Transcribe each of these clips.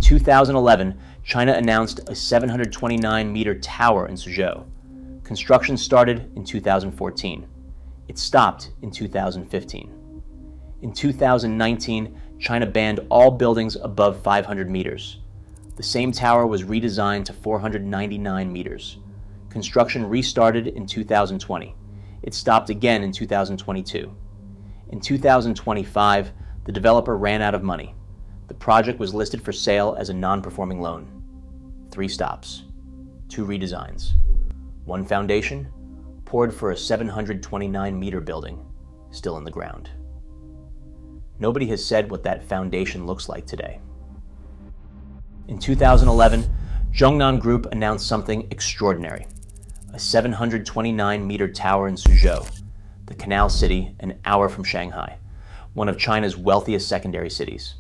In 2011, China announced a 729-meter tower in Suzhou. Construction started in 2014. It stopped in 2015. In 2019, China banned all buildings above 500 meters. The same tower was redesigned to 499 meters. Construction restarted in 2020. It stopped again in 2022. In 2025, the developer ran out of money. The project was listed for sale as a non-performing loan. 3 stops, 2 redesigns. 1 foundation, poured for a 729-meter building, still in the ground. Nobody has said what that foundation looks like today. In 2011, Zhongnan Group announced something extraordinary. A 729-meter tower in Suzhou, the canal city an hour from Shanghai, one of China's wealthiest secondary cities.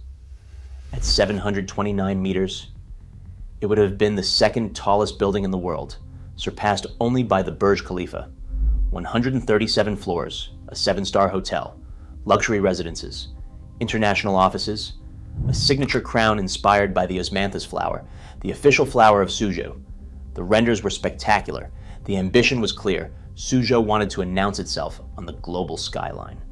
At 729 meters, it would have been the second tallest building in the world, surpassed only by the Burj Khalifa. 137 floors, a 7-star hotel, luxury residences, international offices, a signature crown inspired by the osmanthus flower, the official flower of Sujo. The renders were spectacular. The ambition was clear. Sujo wanted to announce itself on the global skyline.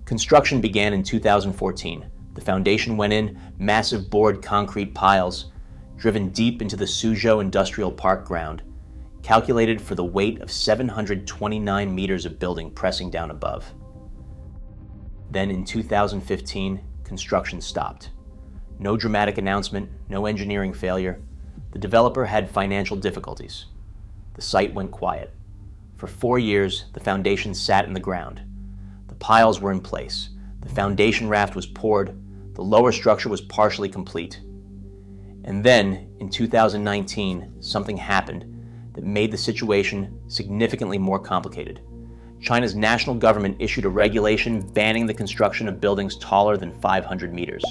Construction began in 2014. The foundation went in, massive bored concrete piles, driven deep into the Suzhou Industrial Park ground, calculated for the weight of 729 meters of building pressing down above. Then in 2015, construction stopped. No dramatic announcement, no engineering failure. The developer had financial difficulties. The site went quiet. For 4 years, the foundation sat in the ground. The piles were in place. The foundation raft was poured. The lower structure was partially complete. And then, in 2019, something happened that made the situation significantly more complicated. China's national government issued a regulation banning the construction of buildings taller than 500 meters.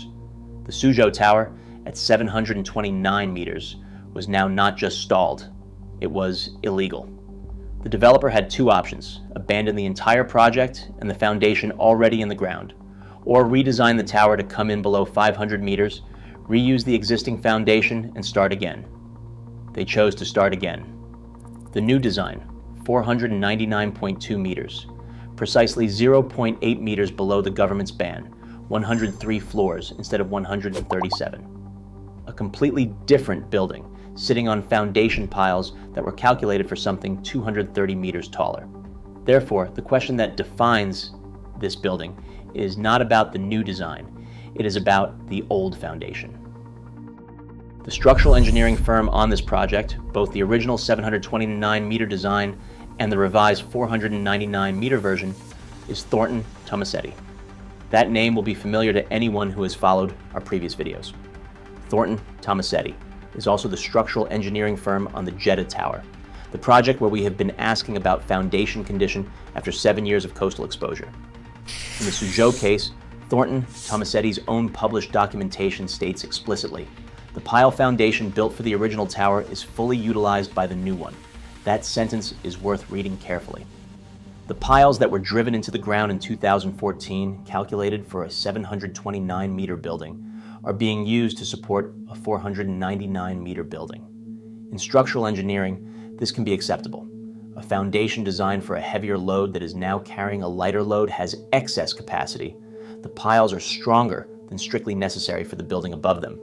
The Sujo Tower, at 729 meters, was now not just stalled, it was illegal. The developer had 2 options: abandon the entire project and the foundation already in the ground, or redesign the tower to come in below 500 meters, reuse the existing foundation, and start again. They chose to start again. The new design, 499.2 meters, precisely 0.8 meters below the government's ban, 103 floors instead of 137. A completely different building, sitting on foundation piles that were calculated for something 230 meters taller. Therefore, the question that defines this building is not about the new design, it is about the old foundation. The structural engineering firm on this project, both the original 729-meter design and the revised 499-meter version, is Thornton Tomasetti. That name will be familiar to anyone who has followed our previous videos. Thornton Tomasetti is also the structural engineering firm on the Jeddah Tower, the project where we have been asking about foundation condition after 7 years of coastal exposure. In the Sujo case, Thornton Tomasetti's own published documentation states explicitly, the pile foundation built for the original tower is fully utilized by the new one. That sentence is worth reading carefully. The piles that were driven into the ground in 2014, calculated for a 729-meter building, are being used to support a 499-meter building. In structural engineering, this can be acceptable. A foundation designed for a heavier load that is now carrying a lighter load has excess capacity. The piles are stronger than strictly necessary for the building above them.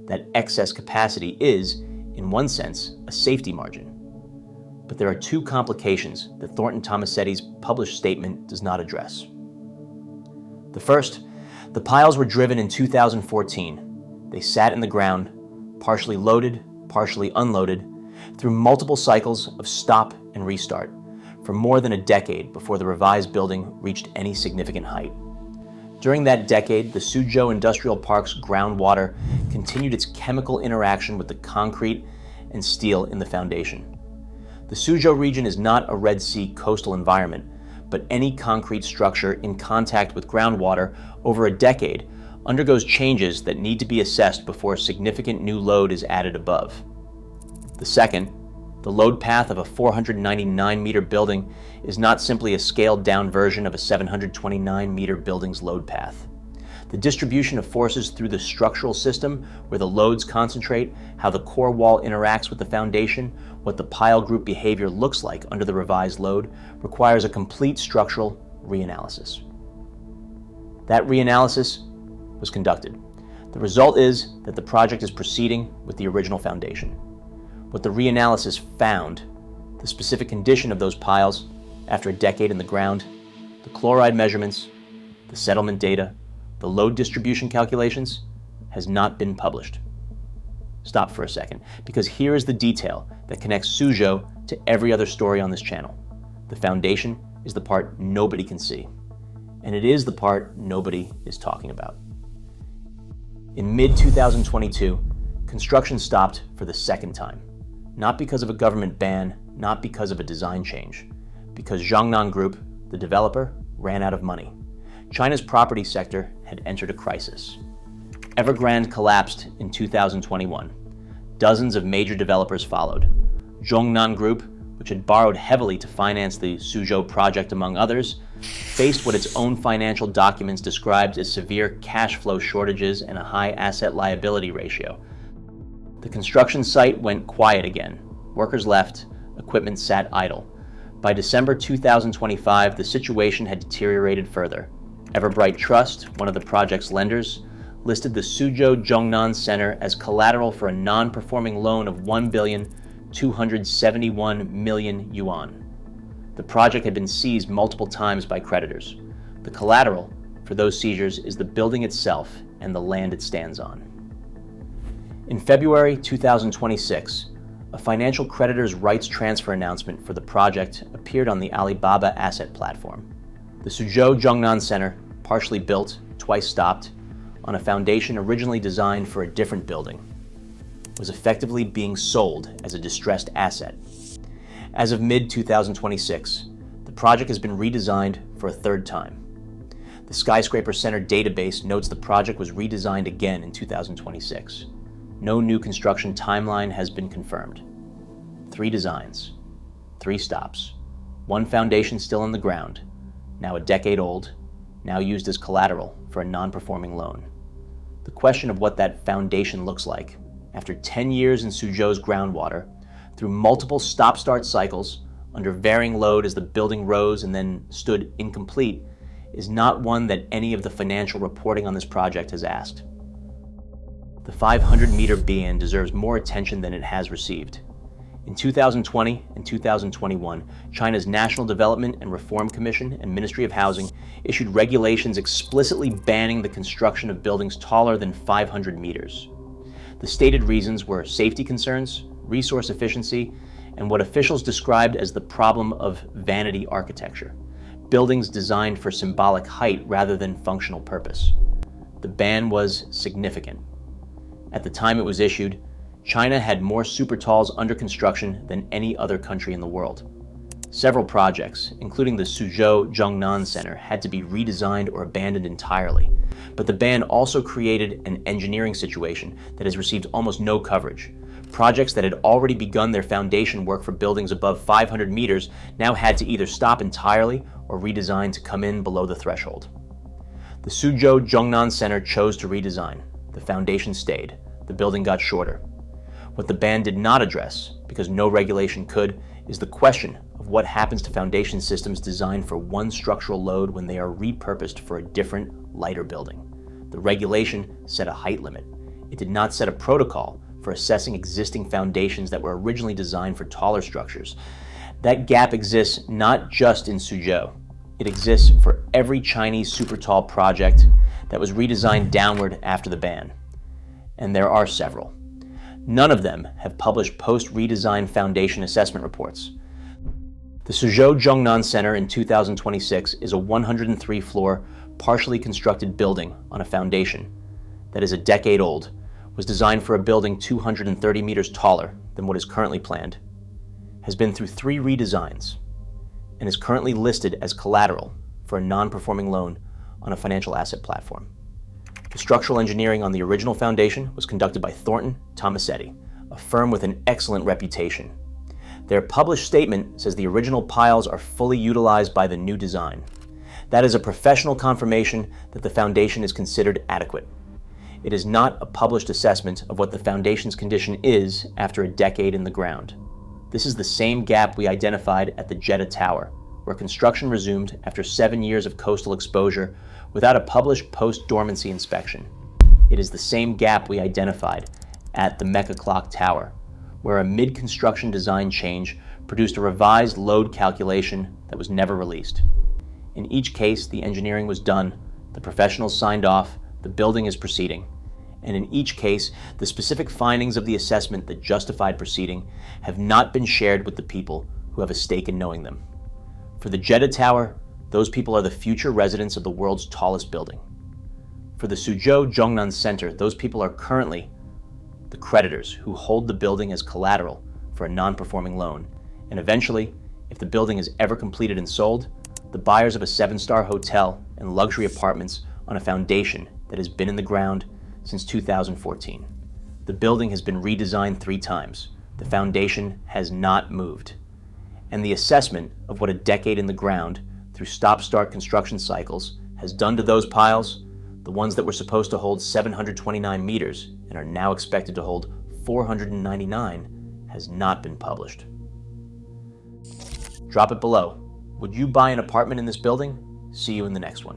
That excess capacity is, in one sense, a safety margin. But there are 2 complications that Thornton Tomasetti's published statement does not address. The first, the piles were driven in 2014. They sat in the ground, partially loaded, partially unloaded, through multiple cycles of stop and restart, for more than a decade before the revised building reached any significant height. During that decade, the Sujo Industrial Park's groundwater continued its chemical interaction with the concrete and steel in the foundation. The Sujo region is not a Red Sea coastal environment, but any concrete structure in contact with groundwater over a decade undergoes changes that need to be assessed before a significant new load is added above. The second, the load path of a 499-meter building is not simply a scaled-down version of a 729-meter building's load path. The distribution of forces through the structural system, where the loads concentrate, how the core wall interacts with the foundation, what the pile group behavior looks like under the revised load, requires a complete structural reanalysis. That reanalysis was conducted. The result is that the project is proceeding with the original foundation. What the reanalysis found, the specific condition of those piles after a decade in the ground, the chloride measurements, the settlement data, the load distribution calculations, has not been published. Stop for a second, because here is the detail that connects Suzhou to every other story on this channel. The foundation is the part nobody can see, and it is the part nobody is talking about. In mid-2022, construction stopped for the second time, not because of a government ban, not because of a design change, because Zhongnan Group, the developer, ran out of money. China's property sector had entered a crisis. Evergrande collapsed in 2021. Dozens of major developers followed. Zhongnan Group, which had borrowed heavily to finance the Suzhou project among others, faced what its own financial documents described as severe cash flow shortages and a high asset liability ratio. The construction site went quiet again. Workers left, equipment sat idle. By December 2025, the situation had deteriorated further. Everbright Trust, one of the project's lenders, listed the Suzhou Zhongnan Center as collateral for a non-performing loan of 1,271,000,000 yuan. The project had been seized multiple times by creditors. The collateral for those seizures is the building itself and the land it stands on. In February 2026, a financial creditor's rights transfer announcement for the project appeared on the Alibaba asset platform. The Suzhou Zhongnan Center, partially built, twice stopped, on a foundation originally designed for a different building, was effectively being sold as a distressed asset. As of mid-2026, the project has been redesigned for a third time. The Skyscraper Center database notes the project was redesigned again in 2026. No new construction timeline has been confirmed. 3 designs, 3 stops, 1 foundation still in the ground, now a decade old, now used as collateral for a non-performing loan. The question of what that foundation looks like, after 10 years in Suzhou's groundwater, through multiple stop-start cycles, under varying load as the building rose and then stood incomplete, is not one that any of the financial reporting on this project has asked. The 500-meter ban deserves more attention than it has received. In 2020 and 2021, China's National Development and Reform Commission and Ministry of Housing issued regulations explicitly banning the construction of buildings taller than 500 meters. The stated reasons were safety concerns, resource efficiency, and what officials described as the problem of vanity architecture, buildings designed for symbolic height rather than functional purpose. The ban was significant. At the time it was issued, China had more super talls under construction than any other country in the world. Several projects, including the Suzhou Zhongnan Center, had to be redesigned or abandoned entirely. But the ban also created an engineering situation that has received almost no coverage. Projects that had already begun their foundation work for buildings above 500 meters now had to either stop entirely or redesign to come in below the threshold. The Suzhou Zhongnan Center chose to redesign. The foundation stayed. The building got shorter. What the ban did not address, because no regulation could, is the question of what happens to foundation systems designed for one structural load when they are repurposed for a different, lighter building. The regulation set a height limit. It did not set a protocol for assessing existing foundations that were originally designed for taller structures. That gap exists not just in Suzhou. It exists for every Chinese super tall project that was redesigned downward after the ban. And there are several. None of them have published post-redesign foundation assessment reports. The Suzhou Zhongnan Center in 2026 is a 103-floor, partially constructed building on a foundation that is a decade old, was designed for a building 230 meters taller than what is currently planned, has been through 3 redesigns, and is currently listed as collateral for a non-performing loan on a financial asset platform. The structural engineering on the original foundation was conducted by Thornton Tomasetti, a firm with an excellent reputation. Their published statement says the original piles are fully utilized by the new design. That is a professional confirmation that the foundation is considered adequate. It is not a published assessment of what the foundation's condition is after a decade in the ground. This is the same gap we identified at the Jeddah Tower, where construction resumed after 7 years of coastal exposure without a published post-dormancy inspection. It is the same gap we identified at the Mecca Clock Tower, where a mid-construction design change produced a revised load calculation that was never released. In each case, the engineering was done, the professionals signed off, the building is proceeding. And in each case, the specific findings of the assessment that justified proceeding have not been shared with the people who have a stake in knowing them. For the Jeddah Tower, those people are the future residents of the world's tallest building. For the Suzhou Zhongnan Center, those people are currently the creditors who hold the building as collateral for a non-performing loan. And eventually, if the building is ever completed and sold, the buyers of a 7-star hotel and luxury apartments on a foundation that has been in the ground since 2014. The building has been redesigned 3 times. The foundation has not moved. And the assessment of what a decade in the ground through stop-start construction cycles has done to those piles, the ones that were supposed to hold 729 meters and are now expected to hold 499, has not been published. Drop it below. Would you buy an apartment in this building? See you in the next one.